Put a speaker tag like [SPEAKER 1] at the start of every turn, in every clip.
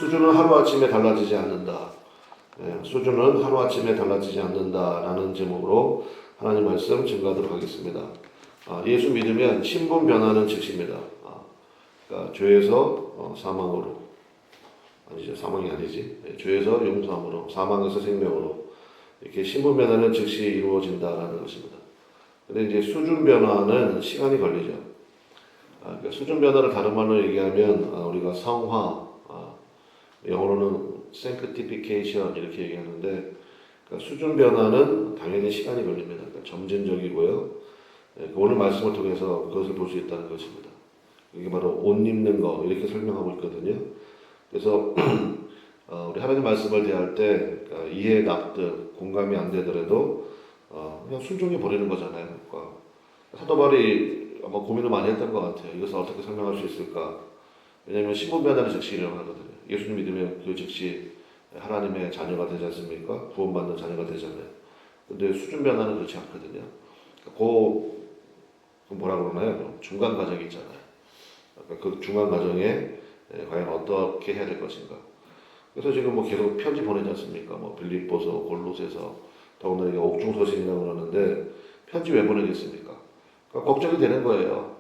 [SPEAKER 1] 수준은 하루아침에 달라지지 않는다. 수준은 하루아침에 달라지지 않는다라는 제목으로 하나님 말씀 증거하도록 하겠습니다. 예수 믿으면 신분 변화는 즉시입니다. 그러니까 죄에서 사망으로, 아니죠, 사망이 아니지, 죄에서 용서함으로, 사망에서 생명으로 이렇게 신분 변화는 즉시 이루어진다라는 것입니다. 근데 이제 수준 변화는 시간이 걸리죠. 그러니까 수준 변화를 다른 말로 얘기하면 우리가 성화, 영어로는 sanctification 이렇게 얘기하는데, 그러니까 수준 변화는 당연히 시간이 걸립니다. 그러니까 점진적이고요. 오늘 말씀을 통해서 그것을 볼 수 있다는 것입니다. 이게 바로 옷 입는 거 이렇게 설명하고 있거든요. 그래서 우리 하나님 말씀을 대할 때 그러니까 이해, 납득, 공감이 안 되더라도 그냥 순종해 버리는 거잖아요. 그러니까 사도 바울이 아마 고민을 많이 했던 것 같아요. 이것을 어떻게 설명할 수 있을까? 왜냐하면 신분 변화는 즉시 일어나거든요. 예수님 믿으면 그 즉시 하나님의 자녀가 되지 않습니까? 구원받는 자녀가 되잖아요. 근데 수준 변화는 그렇지 않거든요. 그 뭐라 그러나요? 중간 과정이 있잖아요. 그 중간 과정에 과연 어떻게 해야 될 것인가? 그래서 지금 뭐 계속 편지 보내지 않습니까? 뭐 빌립보서, 골로새서, 더군다나 이게 옥중서신이라고 그러는데 편지 왜 보내겠습니까? 그러니까 걱정이 되는 거예요.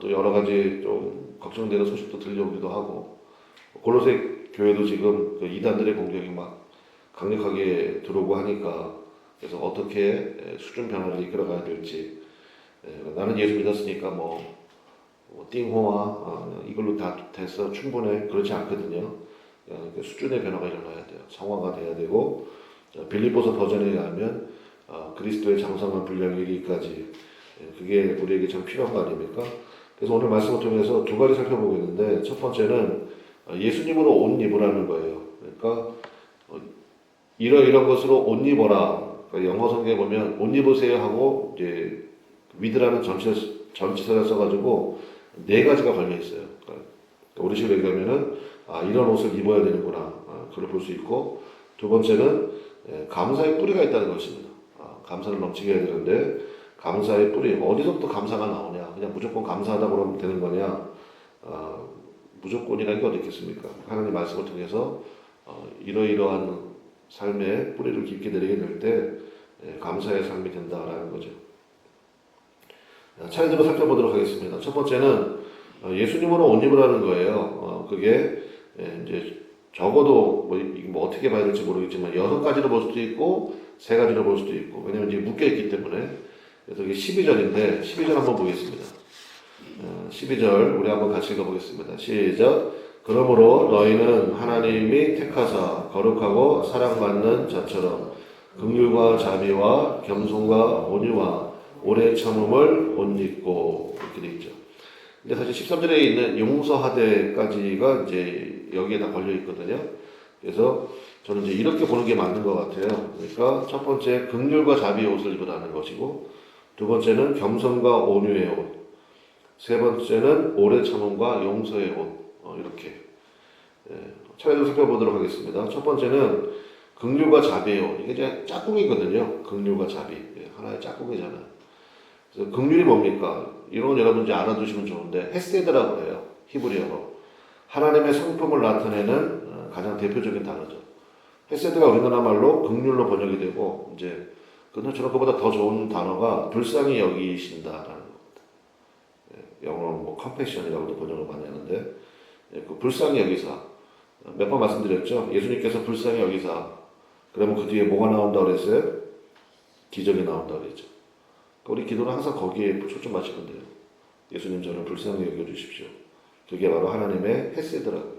[SPEAKER 1] 또 여러 가지 좀 걱정되는 소식도 들려오기도 하고, 골로새 교회도 지금 그 이단들의 공격이 막 강력하게 들어오고 하니까, 그래서 어떻게 수준 변화를 이끌어가야 될지, 나는 예수 믿었으니까 뭐 띵호와 이걸로 다 돼서 충분해, 그렇지 않거든요. 수준의 변화가 일어나야 돼요. 성화가 돼야 되고, 빌립보서 버전에 의하면 그리스도의 장성한 분량에 이르기까지, 그게 우리에게 참 필요한 거 아닙니까? 그래서 오늘 말씀을 통해서 두 가지 살펴보겠는데, 첫 번째는 예수님으로 옷 입으라는 거예요. 그러니까 이런 것으로 옷 입어라. 그러니까 영어 성경에 보면 옷 입으세요 하고 이제 위드라는 전치사를 써가지고 네 가지가 걸려 있어요. 그러니까 우리식으로 얘기하면은 이런 옷을 입어야 되는구나. 그걸 볼 수 있고, 두 번째는 감사의 뿌리가 있다는 것입니다. 감사를 넘치게 해야 되는데, 감사의 뿌리, 어디서부터 감사가 나오냐? 그냥 무조건 감사하다고 그러면 되는 거냐? 무조건이라는 게 어디 있겠습니까? 하나님 말씀을 통해서 이러이러한 삶의 뿌리를 깊게 내리게 될 때 감사의 삶이 된다라는 거죠. 차례대로 살펴보도록 하겠습니다. 첫 번째는 예수님으로 옷 입으라는 거예요. 그게 이제 적어도 뭐 어떻게 봐야 될지 모르겠지만 6가지로 볼 수도 있고 3가지로 볼 수도 있고, 왜냐면 이제 묶여 있기 때문에. 그래서 이게 12절인데 12절 한번 보겠습니다. 12절 우리 한번 같이 읽어보겠습니다. 시작. 그러므로 너희는 하나님이 택하사 거룩하고 사랑받는 자처럼 긍휼과 자비와 겸손과 온유와 오래 참음을 옷 입고, 이렇게 돼 있죠. 근데 사실 13절에 있는 용서하되까지가 이제 여기에 다 걸려 있거든요. 그래서 저는 이제 이렇게 보는 게 맞는 것 같아요. 그러니까 첫 번째 긍휼과 자비의 옷을 입으라는 것이고, 두 번째는 겸손과 온유의 옷, 세 번째는 오래 참음과 용서의 옷, 이렇게 차례로 살펴보도록 하겠습니다. 첫 번째는 긍휼과 자비의 옷. 이게 이제 짝꿍이거든요. 긍휼과 자비, 하나의 짝꿍이잖아요. 그래서 긍휼이 뭡니까? 이런 건 여러분 이제 알아두시면 좋은데, 헤세드라고 해요. 히브리어로 하나님의 성품을 나타내는 가장 대표적인 단어죠. 헤세드가 우리나라 말로 긍휼로 번역이 되고, 이제 저는 그보다 더 좋은 단어가 불쌍히 여기신다라는 겁니다. 영어로 뭐 컴패션이라고도 번역을 많이 하는데, 그 불쌍히 여기사, 몇 번 말씀드렸죠. 예수님께서 불쌍히 여기사, 그러면 그 뒤에 뭐가 나온다고 그랬어요? 기적이 나온다고 그랬죠. 우리 기도는 항상 거기에 초점 맞추면 돼요. 예수님 저를 불쌍히 여겨주십시오. 그게 바로 하나님의 헤세드라고요.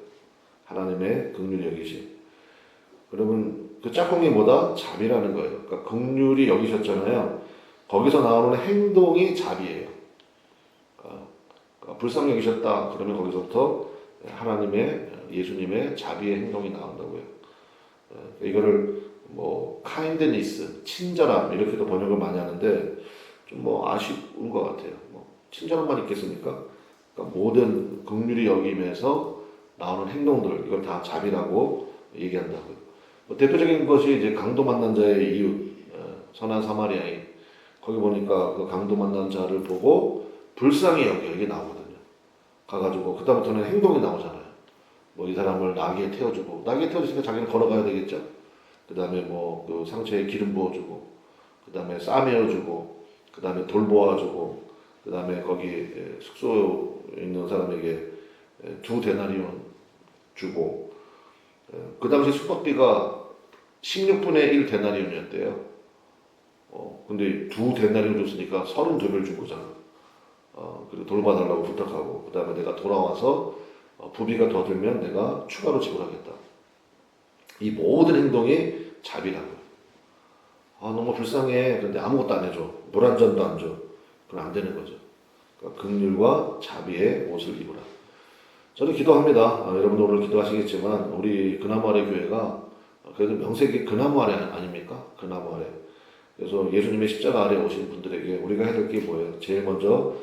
[SPEAKER 1] 하나님의 긍휼히 여기심. 그러면 그 짝꿍이 뭐다? 자비라는 거예요. 그러니까 긍휼히 여기셨잖아요. 거기서 나오는 행동이 자비예요. 그러니까 불쌍히 여기셨다. 그러면 거기서부터 하나님의, 예수님의 자비의 행동이 나온다고요. 이거를 뭐 kindness, 친절함 이렇게도 번역을 많이 하는데 좀 뭐 아쉬운 것 같아요. 뭐 친절함만 있겠습니까? 그러니까 모든 긍휼히 여김에서 나오는 행동들, 이걸 다 자비라고 얘기한다고요. 뭐 대표적인 것이 이제 강도 만난 자의 이웃, 선한 사마리아인. 거기 보니까 그 강도 만난 자를 보고 불쌍히 여겨, 이게 나오거든요. 가가지고 그다음부터는 행동이 나오잖아요. 뭐 이 사람을 나귀에 태워주고, 나귀에 태워주니까 자기는 걸어가야 되겠죠. 그 다음에 뭐 그 상처에 기름 부어주고, 그 다음에 싸매어주고, 그 다음에 돌보아주고, 그 다음에 거기 숙소에 있는 사람에게 2데나리온 주고, 그 당시 숙박비가 16분의 1 데나리온이었대요. 근데 2데나리온 줬으니까 32배를 준 거잖아. 그리고 돌봐달라고 부탁하고, 그 다음에 내가 돌아와서 부비가 더 들면 내가 추가로 지불하겠다. 이 모든 행동이 자비라고요. 너무 불쌍해. 그런데 아무것도 안 해줘. 물 한 잔도 안 줘. 그럼 안 되는 거죠. 그러니까 긍휼과 자비의 옷을 입으라. 저는 기도합니다. 여러분도 오늘 기도하시겠지만 우리 그나무 아래 교회가 그래도 명색이 그나무 아래 아닙니까? 그나무 아래. 그래서 예수님의 십자가 아래 오신 분들에게 우리가 해야 될 게 뭐예요? 제일 먼저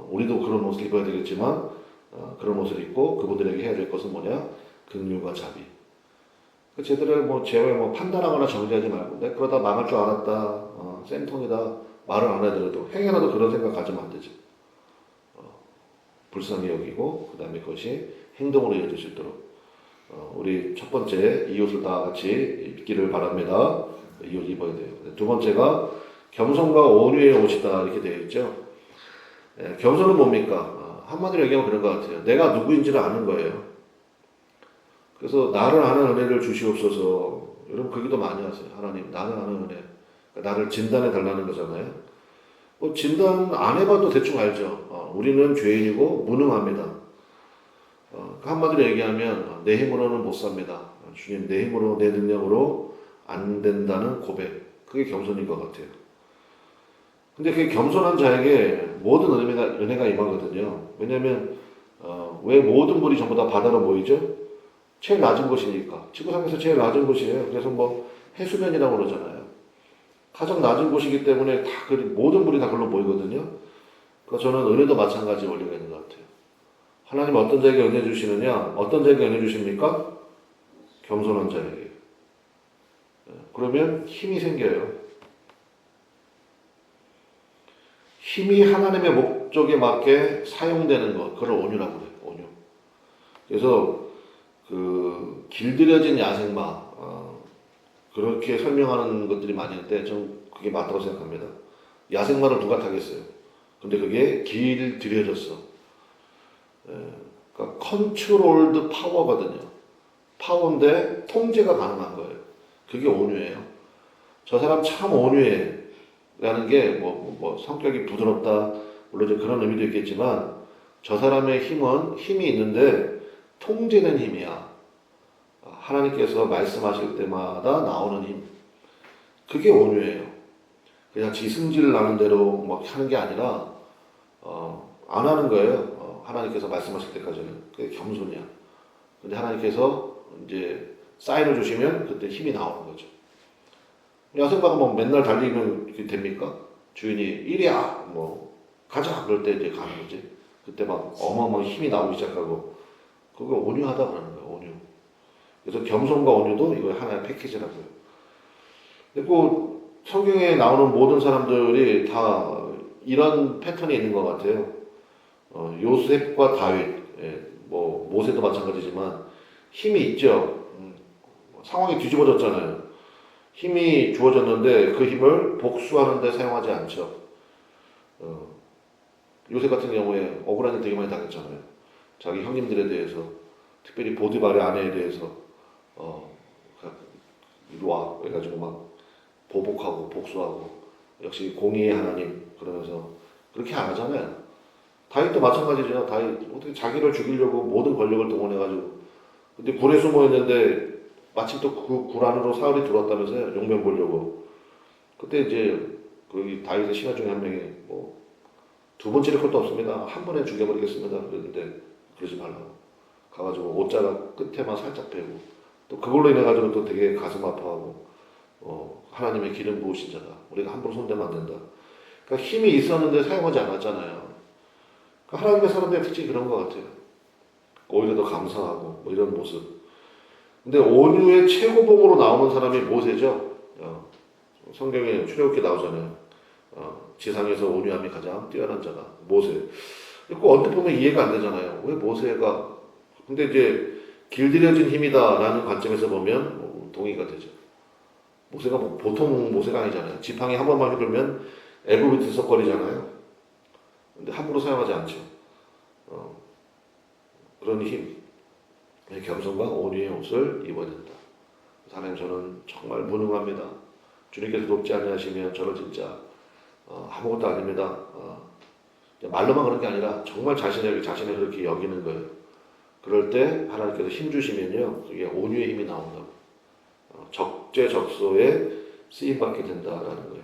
[SPEAKER 1] 우리도 그런 옷을 입어야 되겠지만 그런 옷을 입고 그분들에게 해야 될 것은 뭐냐? 긍휼과 자비. 쟤들을 뭐 제외 뭐 판단하거나 정죄하지 말고 내가 그러다 망할 줄 알았다. 쌤통이다. 말을 안 하더라도 행여라도 그런 생각 가지면 안 되죠. 불쌍히 여기고 그 다음에 그것이 행동으로 이어질 수 있도록 우리 첫 번째 이 옷을 다 같이 입기를 바랍니다. 이 옷 입어야 돼요. 두 번째가 겸손과 온유의 옷이다 이렇게 되어 있죠. 겸손은 뭡니까? 한마디로 얘기하면 그런 것 같아요. 내가 누구인지를 아는 거예요. 그래서 나를 아는 은혜를 주시옵소서. 여러분 그 기도 많이 하세요. 하나님 나를 아는 은혜. 나를 진단해 달라는 거잖아요. 뭐 진단 안 해봐도 대충 알죠. 우리는 죄인이고 무능합니다. 한마디로 얘기하면 내 힘으로는 못 삽니다. 주님 내 힘으로 내 능력으로 안 된다는 고백. 그게 겸손인 것 같아요. 근데 그 겸손한 자에게 모든 은혜가 임하거든요. 왜냐하면 왜 모든 물이 전부 다 바다로 모이죠? 제일 낮은 곳이니까. 지구상에서 제일 낮은 곳이에요. 그래서 뭐 해수면이라고 그러잖아요. 가장 낮은 곳이기 때문에 다 모든 물이 다 그걸로 모이거든요. 그러니까 저는 은혜도 마찬가지 원리가 있는 것 같아요. 하나님 어떤 자에게 은혜 주시느냐? 어떤 자에게 은혜 주십니까? 겸손한 자에게. 그러면 힘이 생겨요. 힘이 하나님의 목적에 맞게 사용되는 것, 그걸 온유라고 그래요. 온유. 그래서 그 길들여진 야생마 그렇게 설명하는 것들이 많이 있는데 전 그게 맞다고 생각합니다. 야생마를 누가 타겠어요? 근데 그게 길들여졌어. 그러니까 컨트롤드 파워거든요. 파워인데 통제가 가능한 거예요. 그게 온유예요. 저 사람 참 온유해. 라는 게 뭐 성격이 부드럽다. 물론 이제 그런 의미도 있겠지만 저 사람의 힘이 있는데 통제된 힘이야. 하나님께서 말씀하실 때마다 나오는 힘. 그게 온유예요. 그냥 지 승질 나는 대로 막 하는 게 아니라 안 하는 거예요. 하나님께서 말씀하실 때까지는. 그게 겸손이야. 근데 하나님께서 이제 사인을 주시면 그때 힘이 나오는 거죠. 야생마가 뭐 맨날 달리면 됩니까? 주인이 이리야 뭐 가자 그럴 때 이제 가는 거지. 그때 막 어마어마한 힘이 나오기 시작하고 그거 온유하다 그러는 거예요. 온유. 그래서 겸손과 온유도 이거 하나의 패키지라고요. 근데 그 성경에 나오는 모든 사람들이 다 이런 패턴이 있는 것 같아요. 요셉과 다윗, 뭐 모세도 마찬가지지만 힘이 있죠. 상황이 뒤집어졌잖아요. 힘이 주어졌는데 그 힘을 복수하는 데 사용하지 않죠. 요셉 같은 경우에 억울한 일 되게 많이 당했잖아요. 자기 형님들에 대해서, 특별히 보디발의 아내에 대해서 이리 와 해가지고 막 보복하고 복수하고 역시 공의의 하나님 그러면서 그렇게 안 하잖아요. 다윗도 마찬가지죠. 다윗 어떻게 자기를 죽이려고 모든 권력을 동원해가지고 근데 굴에 숨어 있는데 마침 또 그 굴 안으로 사울이 들어왔다면서요. 용병 보려고. 그때 이제 그 다윗의 신하 중에 한 명이 뭐 두 번 찌를 것도 없습니다. 한 번에 죽여버리겠습니다. 그랬는데 그러지 말라고. 가가지고 옷자가 끝에만 살짝 빼고 또 그걸로 인해 가지고 또 되게 가슴 아파하고 하나님의 기름 부으신 자다. 우리가 함부로 손대면 안 된다. 그러니까 힘이 있었는데 사용하지 않았잖아요. 그러니까 하나님의 사람들의 특징이 그런 것 같아요. 오히려 더 감사하고 뭐 이런 모습. 근데 온유의 최고봉으로 나오는 사람이 모세죠. 성경에 출애굽기 나오잖아요. 지상에서 온유함이 가장 뛰어난 자가 모세. 그 언뜻 보면 이해가 안 되잖아요. 왜 모세가? 근데 이제 길들여진 힘이다라는 관점에서 보면 동의가 되죠. 모세가 뭐 보통 모세가 아니잖아요. 지팡이 한 번만 휘둘면 애굽이 들썩거리잖아요. 근데 함부로 사용하지 않죠. 그런 힘, 겸손과 온유의 옷을 입어야 된다. 하나님, 저는 정말 무능합니다. 주님께서 돕지 않으시면 저는 진짜 아무것도 아닙니다. 말로만 그런 게 아니라 정말 자신을 그렇게 여기는 거예요. 그럴 때 하나님께서 힘 주시면요, 그게 온유의 힘이 나온다고. 적재적소에 쓰임받게 된다라는 거예요.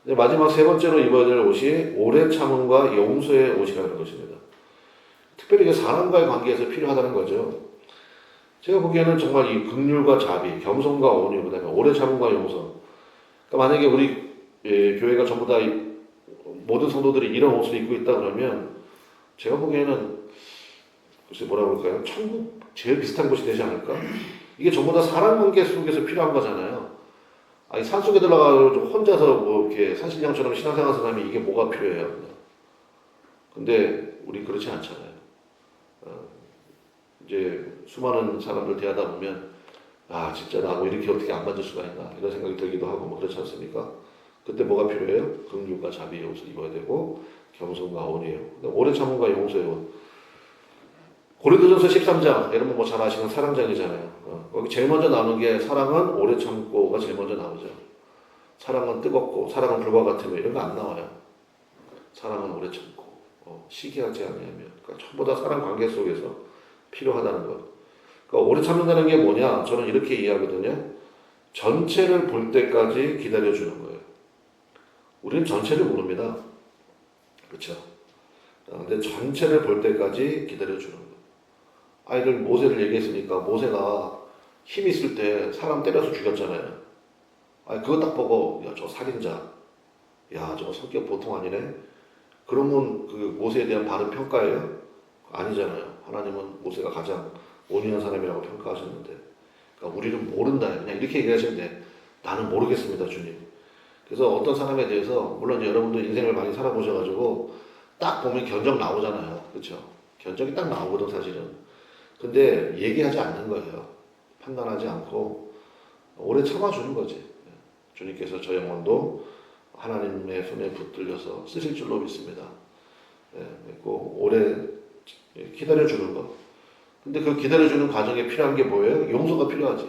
[SPEAKER 1] 근데 마지막 세 번째로 입어야 될 옷이 오래 참음과 용서의 옷이라는 것입니다. 특별히 이게 사람과의 관계에서 필요하다는 거죠. 제가 보기에는 정말 이 긍휼과 자비, 겸손과 온유, 그다음에 오래 참음과 용서. 그러니까 만약에 우리 교회가 전부 다 모든 성도들이 이런 옷을 입고 있다 그러면 제가 보기에는 글쎄 뭐라 그럴까요? 천국 제일 비슷한 곳이 되지 않을까? 이게 전부 다 사람 관계 속에서 필요한 거잖아요. 아니 산속에 들어가서 좀 혼자서 뭐 이렇게 산신령처럼 신앙생활 사람이 이게 뭐가 필요해요? 근데 우리 그렇지 않잖아요. 이제 수많은 사람들 대하다 보면 아 진짜 나하고 이렇게 어떻게 안 맞을 수가 있나 이런 생각이 들기도 하고 뭐 그렇지 않습니까? 그때 뭐가 필요해요? 긍휼과 자비의 옷을 입어야 되고 겸손과 온유예요. 오래 참음과 용서예요. 고린도전서 13장 여러분 뭐 잘 아시는 사랑장이잖아요. 거기 제일 먼저 나오는 게 사랑은 오래 참고가 제일 먼저 나오죠. 사랑은 뜨겁고 사랑은 불과 같으며 이런 거 안 나와요. 사랑은 오래 참고 시기하지 않으면 그러니까 전부 다 사랑 관계 속에서 필요하다는 것. 그러니까 오래 참는다는 게 뭐냐? 저는 이렇게 이해하거든요. 전체를 볼 때까지 기다려주는 거예요. 우리는 전체를 모릅니다. 그렇죠? 근데 전체를 볼 때까지 기다려주는 거예요. 아이들 모세를 얘기했으니까 모세가 힘 있을 때 사람 때려서 죽였잖아요. 그거 딱 보고 야, 저 살인자. 야, 저거 성격 보통 아니네. 그러면 그 모세에 대한 바른 평가예요? 아니잖아요. 하나님은 모세가 가장 온유한 사람이라고 평가하셨는데, 그러니까 우리는 모른다. 그냥 이렇게 얘기하시면 돼. 나는 모르겠습니다, 주님. 그래서 어떤 사람에 대해서 물론 여러분도 인생을 많이 살아보셔가지고 딱 보면 견적 나오잖아요, 그렇죠? 견적이 딱 나오거든 사실은. 근데 얘기하지 않는 거예요. 판단하지 않고 오래 참아주는 거지. 주님께서 저 영혼도 하나님의 손에 붙들려서 쓰실 줄로 믿습니다. 꼭 오래 기다려주는 것. 근데 그 기다려주는 과정에 필요한 게 뭐예요? 용서가 필요하지.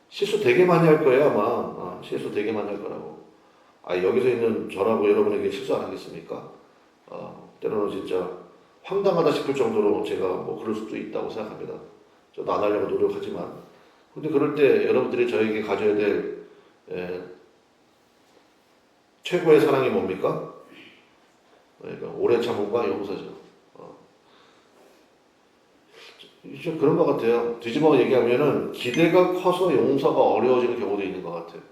[SPEAKER 1] 실수 되게 많이 할 거예요, 아마. 실수 되게 많이 할 거라고. 여기서 있는 저라고 여러분에게 실수 안 하겠습니까? 때로는 진짜 황당하다 싶을 정도로 제가 뭐 그럴 수도 있다고 생각합니다. 저도 안 하려고 노력하지만. 근데 그럴 때 여러분들이 저에게 가져야 될 최고의 사랑이 뭡니까? 그러니까 오래 참음과 용서죠. 좀 그런 것 같아요. 뒤집어 얘기하면은 기대가 커서 용서가 어려워지는 경우도 있는 것 같아요.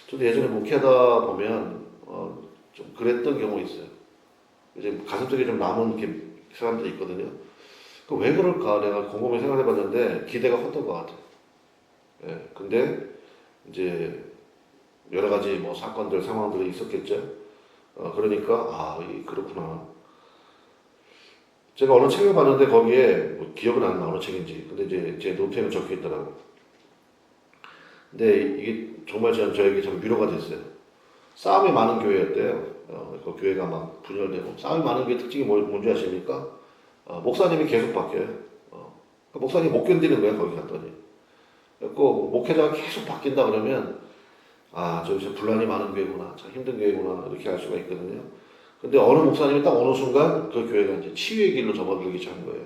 [SPEAKER 1] 저도 예전에 목회하다 보면 좀 그랬던 경우 있어요. 이제 가슴속에 좀 남은 사람들이 있거든요. 왜 그럴까 내가 곰곰이 생각해봤는데 기대가 컸던 것 같아요. 근데 이제 여러 가지 뭐 사건들 상황들이 있었겠죠. 그러니까 그렇구나. 제가 어느 책을 봤는데 거기에 뭐 기억은 안 나 어느 책인지. 근데 이제 제 노트에는 적혀 있더라고. 근데 이게 정말 저에게 참 위로가 됐어요. 싸움이 많은 교회였대요. 그 교회가 막 분열되고 싸움이 많은 게 특징이 뭔지 아십니까? 목사님이 계속 바뀌어요. 그 목사님이 못 견디는 거예요 거기 갔더니. 그래서 목회자가 계속 바뀐다 그러면 저 이제 분란이 많은 교회구나, 참 힘든 교회구나 이렇게 알 수가 있거든요. 근데 어느 목사님이 딱 어느 순간 그 교회가 이제 치유의 길로 접어들기 시작한 거예요.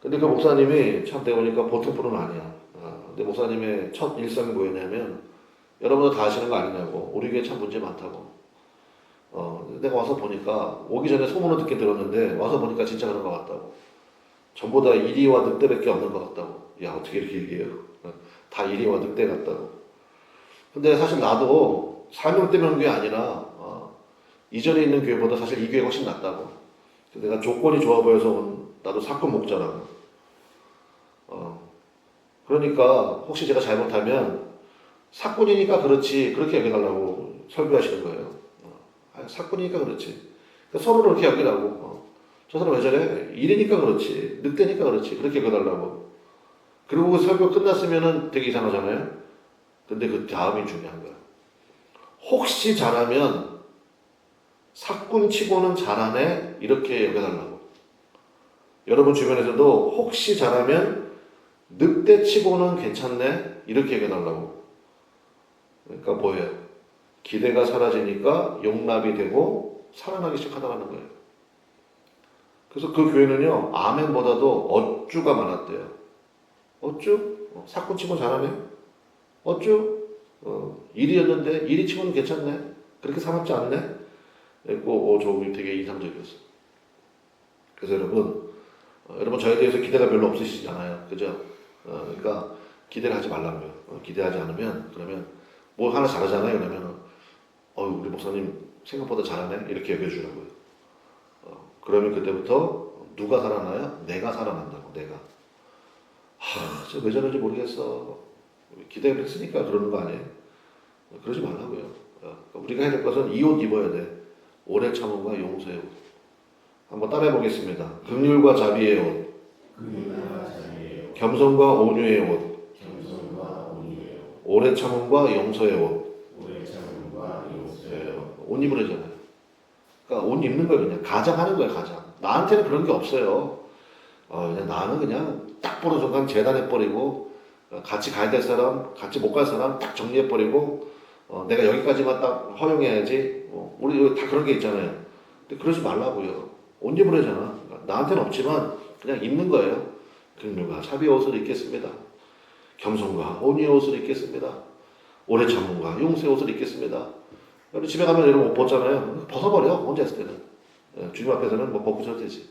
[SPEAKER 1] 근데 그 목사님이 참 내가 보니까 보통 분은 아니야. 근데 목사님의 첫 일성이 뭐였냐면 여러분도 다 아시는 거 아니냐고. 우리 교회 참 문제 많다고. 내가 와서 보니까 오기 전에 소문을 듣긴 들었는데 와서 보니까 진짜 그런 것 같다고. 전부 다 이리와 늑대밖에 없는 것 같다고. 야 어떻게 이렇게 얘기해요? 다 이리와 늑대 같다고. 근데 사실 나도 사명 때문에 온 게 아니라 이전에 있는 교회보다 사실 이 교회가 훨씬 낫다고. 내가 조건이 좋아 보여서 온 나도 사건 목자라고. 그러니까 혹시 제가 잘못하면 사건이니까 그렇지 그렇게 여겨달라고 설교하시는 거예요. 사건이니까 그렇지. 그러니까 서로 그렇게 여기라고. 저 사람 왜 저래? 일이니까 그렇지. 늑대니까 그렇지. 그렇게 해달라고. 그리고 그 설교 끝났으면은 되게 이상하잖아요. 근데 그 다음이 중요한 거야. 혹시 잘하면 사꾼 치고는 잘하네 이렇게 여겨달라고. 여러분 주변에서도 혹시 잘하면 늑대 치고는 괜찮네 이렇게 여겨달라고. 그러니까 뭐예요? 기대가 사라지니까 용납이 되고 살아나기 시작하다는 거예요. 그래서 그 교회는요 아멘보다도 어쭈가 많았대요. 어쭈? 사꾼 치고 잘하네? 어쭈? 일이었는데 일이 치고는 괜찮네? 그렇게 사납지 않네? 그리고 저 되게 인상적이었어. 그래서 여러분 저에 대해서 기대가 별로 없으시잖아요. 그죠? 그러니까 기대를 하지 말라고요. 기대하지 않으면 그러면 뭐 하나 잘하잖아요. 그러면 우리 목사님 생각보다 잘하네 이렇게 여겨주라고요. 그러면 그때부터 누가 살아나요? 내가 살아난다고. 내가. 저 왜 저런지 모르겠어. 기대를 했으니까 그러는 거 아니에요? 그러지 말라고요. 우리가 해야 될 것은 이 옷 입어야 돼. 오래 참음과 용서의 옷. 한번 따라해 보겠습니다. 긍휼과 자비의 옷. 겸손과 온유의 옷. 오래 참음과 용서의 옷. 옷 입으래잖아요. 그러니까 옷 입는 걸 그냥 가장하는 거예요. 가장. 나한테는 그런 게 없어요. 그냥 나는 그냥 딱 보는 순간 재단해버리고 같이 가야 될 사람, 같이 못 갈 사람 딱 정리해버리고 내가 여기까지만 딱 허용해야지. 우리 다 그런 게 있잖아요. 근데 그러지 말라고요. 옷 입으래잖아. 그러니까 나한테는 없지만 그냥 입는 거예요. 긍휼과 자비의 옷을 입겠습니다. 겸손과 온유의 옷을 입겠습니다. 오래 참음과 용서의 옷을 입겠습니다. 여러분 집에 가면 여러분 옷 벗잖아요. 벗어버려. 혼자 했을 때는. 주님 앞에서는 뭐 벗고 살 되지.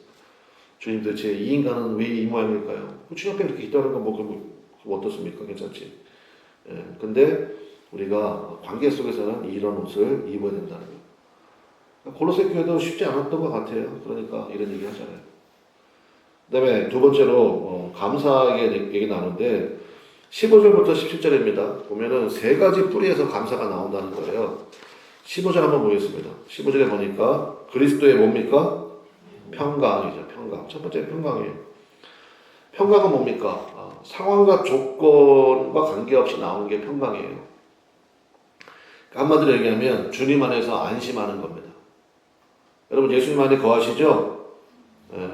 [SPEAKER 1] 주님 도대체 이 인간은 왜 이 모양일까요? 주님 앞에 이렇게 있다는 건 뭐 어떻습니까? 괜찮지. 근데 우리가 관계 속에서는 이런 옷을 입어야 된다는 거예요. 골로새 교회도 쉽지 않았던 것 같아요. 그러니까 이런 얘기 하잖아요. 그 다음에 두 번째로 감사하게 얘기 나누는데 15절부터 17절입니다. 보면은 세 가지 뿌리에서 감사가 나온다는 거예요. 15절 한번 보겠습니다. 15절에 보니까 그리스도의 뭡니까? 평강이죠. 평강. 첫 번째 평강이에요. 평강은 뭡니까? 상황과 조건과 관계없이 나오는 게 평강이에요. 한마디로 얘기하면 주님 안에서 안심하는 겁니다. 여러분 예수님 안에 거하시죠?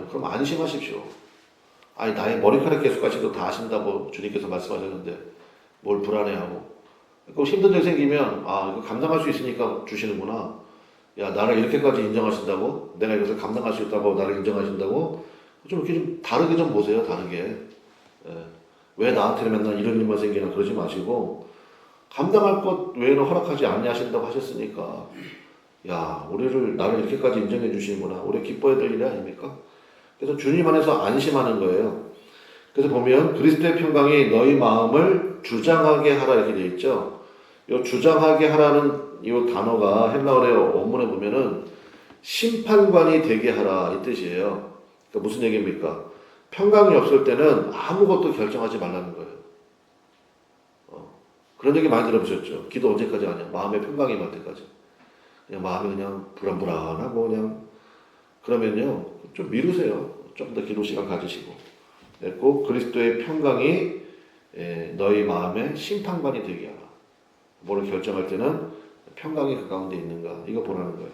[SPEAKER 1] 그럼 안심하십시오. 아니 나의 머리카락 개수까지도 다 아신다고 주님께서 말씀하셨는데 뭘 불안해하고 그 힘든 일 생기면 이거 감당할 수 있으니까 주시는구나. 야 나를 이렇게까지 인정하신다고? 내가 이것을 감당할 수 있다고 나를 인정하신다고? 좀 이렇게 좀 다르게 좀 보세요. 다르게. 왜 나한테는 맨날 이런 일만 생기나 그러지 마시고 감당할 것 외에는 허락하지 아니하신다고 하셨으니까 나를 이렇게까지 인정해 주시는구나. 우리 기뻐해야 될 일이 아닙니까? 그래서 주님 안에서 안심하는 거예요. 그래서 보면 그리스도의 평강이 너희 마음을 주장하게 하라 이렇게 되어 있죠. 이 주장하게 하라는 이 단어가 헬라어의 원문에 보면은 심판관이 되게 하라 이 뜻이에요. 그러니까 무슨 얘기입니까? 평강이 없을 때는 아무것도 결정하지 말라는 거예요. 그런 얘기 많이 들어보셨죠? 기도 언제까지 하냐? 마음의 평강이 임할 때까지. 그냥 마음이 그냥 불안불안하고 그냥 그러면요 좀 미루세요. 좀 더 기도 시간 가지시고. 꼭 그리스도의 평강이 너희 마음의 심판관이 되게 하라. 뭐를 결정할 때는 평강이 그 가운데 있는가 이거 보라는 거예요.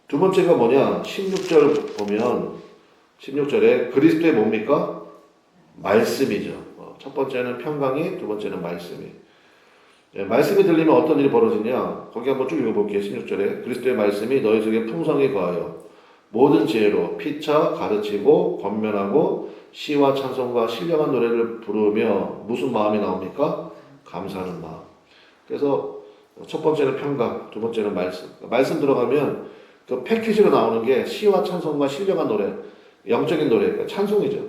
[SPEAKER 1] 두 번째가 뭐냐? 16절 보면 16절에 그리스도의 뭡니까? 말씀이죠. 첫 번째는 평강이, 두 번째는 말씀이. 말씀이 들리면 어떤 일이 벌어지냐? 거기 한번 쭉 읽어볼게요. 16절에 그리스도의 말씀이 너희 속에 풍성히 거하여 모든 지혜로 피차 가르치고 권면하고 시와 찬송과 신령한 노래를 부르며 무슨 마음이 나옵니까? 감사하는 마음. 그래서 첫 번째는 평강, 두 번째는 말씀. 말씀 들어가면 그 패키지로 나오는 게 시와 찬송과 신령한 노래, 영적인 노래, 그러니까 찬송이죠.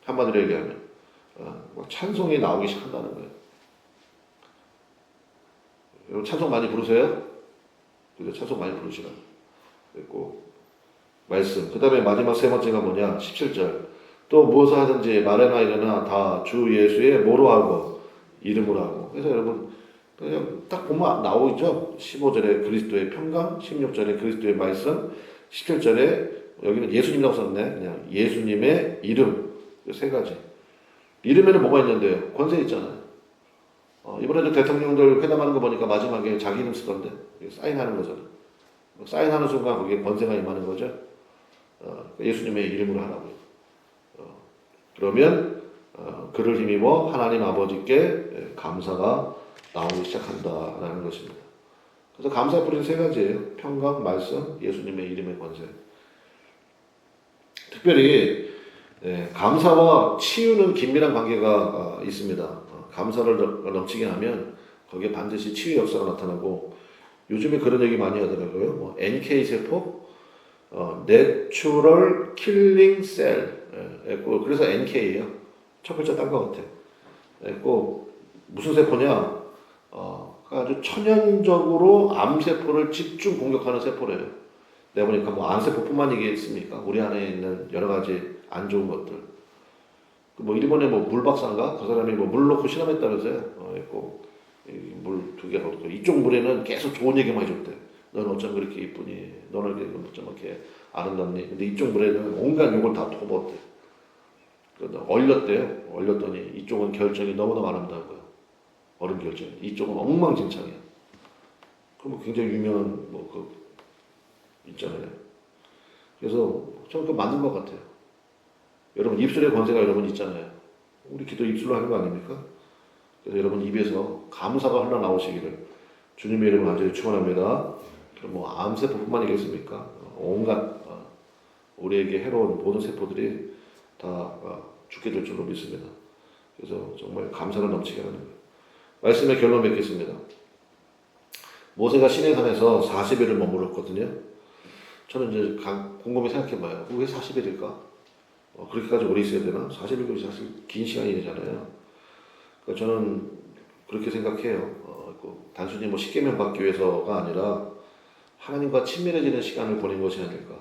[SPEAKER 1] 한마디로 얘기하면 찬송이 나오기 시작한다는 거예요. 여러분 찬송 많이 부르세요? 그죠? 찬송 많이 부르시라. 그리고 말씀. 그 다음에 마지막 세 번째가 뭐냐? 17절. 또 무엇을 하든지 말이나 이르나 다 주 예수의 뭐로 하고 이름으로 하고. 그래서 여러분 그냥 딱 보면 나오죠. 15절에 그리스도의 평강, 16절에 그리스도의 말씀, 17절에 여기는 예수님이라고 썼네. 그냥 예수님의 이름. 세 가지. 이름에는 뭐가 있는데요? 권세 있잖아요. 이번에도 대통령들 회담하는 거 보니까 마지막에 자기 이름 쓰던데 사인하는 거잖아요. 사인하는 순간 거기에 권세가 임하는 거죠. 예수님의 이름으로 하라고요. 그러면 그를 힘입어 하나님 아버지께 감사가 나오기 시작한다라는 것입니다. 그래서 감사의 뿌리는 세 가지예요. 평강, 말씀, 예수님의 이름의 권세. 특별히 감사와 치유는 긴밀한 관계가 있습니다. 감사를 넘치게 하면 거기에 반드시 치유 역사가 나타나고 요즘에 그런 얘기 많이 하더라고요. 뭐 NK 세포, Natural Killing Cell. 그래서 NK예요. 첫 글자 딴 것 같아. 꼭 무슨 세포냐? 아주 천연적으로 암 세포를 집중 공격하는 세포래요. 내가 보니까 뭐 암세포뿐만 얘기했습니까? 우리 안에 있는 여러 가지 안 좋은 것들. 뭐 일본의 뭐 물박사인가? 그 사람이 뭐 물 넣고 실험했다면서요. 물 2개 넣고 이쪽 물에는 계속 좋은 얘기만 해줬대. 너는 어쩜 그렇게 이쁘니? 너는 어쩜 이렇게 아름답니? 근데 이쪽 물에는 온갖 욕을 다 퍼붓대. 얼렸대요. 얼렸더니 이쪽은 결정이 너무너무 아름다고요. 얼음 결정. 이쪽은 엉망진창이야. 그럼 굉장히 유명한 있잖아요. 그래서 저는 그거 맞는 것 같아요. 여러분 입술의 권세가 여러분 있잖아요. 우리 기도 입술로 하는 거 아닙니까? 그래서 여러분 입에서 감사가 흘러나오시기를 주님의 이름으로 간절히 축원합니다. 그럼 뭐 암세포뿐만 아니겠습니까? 온갖 우리에게 해로운 모든 세포들이 다 죽게 될 줄로 믿습니다. 그래서 정말 감사를 넘치게 하는 거예요. 말씀의 결론 맺겠습니다. 모세가 시내산에서 40일을 머물렀거든요. 저는 이제 곰곰이 생각해봐요. 왜 40일일까? 그렇게까지 오래 있어야 되나? 40일도 사실 긴 시간이잖아요. 그러니까 저는 그렇게 생각해요. 단순히 뭐 십계명 받기 위해서가 아니라 하나님과 친밀해지는 시간을 보낸 것이 아닐까.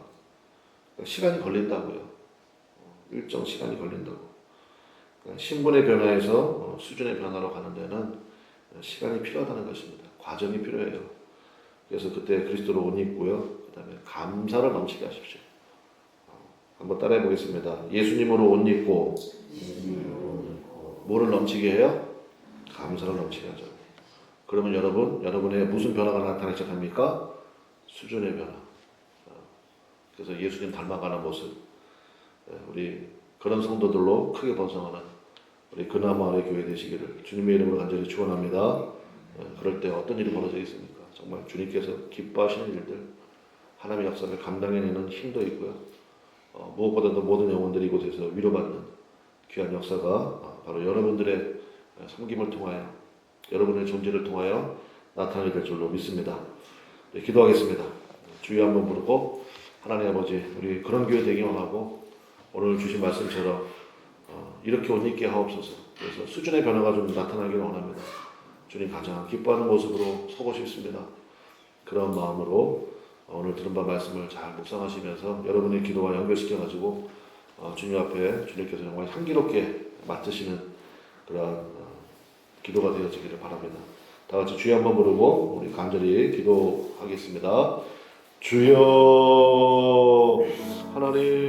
[SPEAKER 1] 그러니까 시간이 걸린다고요. 일정 시간이 걸린다고. 그러니까 신분의 변화에서 수준의 변화로 가는 데는 시간이 필요하다는 것입니다. 과정이 필요해요. 그래서 그때 그리스도로 옷 입고요. 그 다음에 감사를 넘치게 하십시오. 한번 따라해 보겠습니다. 예수님으로 옷 입고 뭐를 넘치게 해요? 감사를 넘치게 하죠. 그러면 여러분의 무슨 변화가 나타나기 시작합니까? 수준의 변화. 그래서 예수님 닮아가는 모습. 우리 그런 성도들로 크게 번성하는 우리 그나마을의 교회 되시기를 주님의 이름으로 간절히 축원합니다. 그럴 때 어떤 일이 벌어져 있습니까? 정말 주님께서 기뻐하시는 일들, 하나님의 역사를 감당해내는 힘도 있고요. 무엇보다도 모든 영혼들이 이곳에서 위로받는 귀한 역사가 바로 여러분들의 섬김을 통하여 여러분의 존재를 통하여 나타나게 될 줄로 믿습니다. 네, 기도하겠습니다. 주여 한번 부르고 하나님 아버지 우리 그런 교회 되기 원하고 오늘 주신 말씀처럼 이렇게 옷 입게 하옵소서. 그래서 수준의 변화가 좀 나타나기를 원합니다. 주님 가장 기뻐하는 모습으로 서고 싶습니다. 그런 마음으로 오늘 들은 바 말씀을 잘 묵상하시면서 여러분의 기도와 연결시켜가지고 주님 앞에 주님께서 정말 향기롭게 맡으시는 그런 기도가 되어지기를 바랍니다. 다 같이 주여 한번 부르고 우리 간절히 기도하겠습니다. 주여 하나님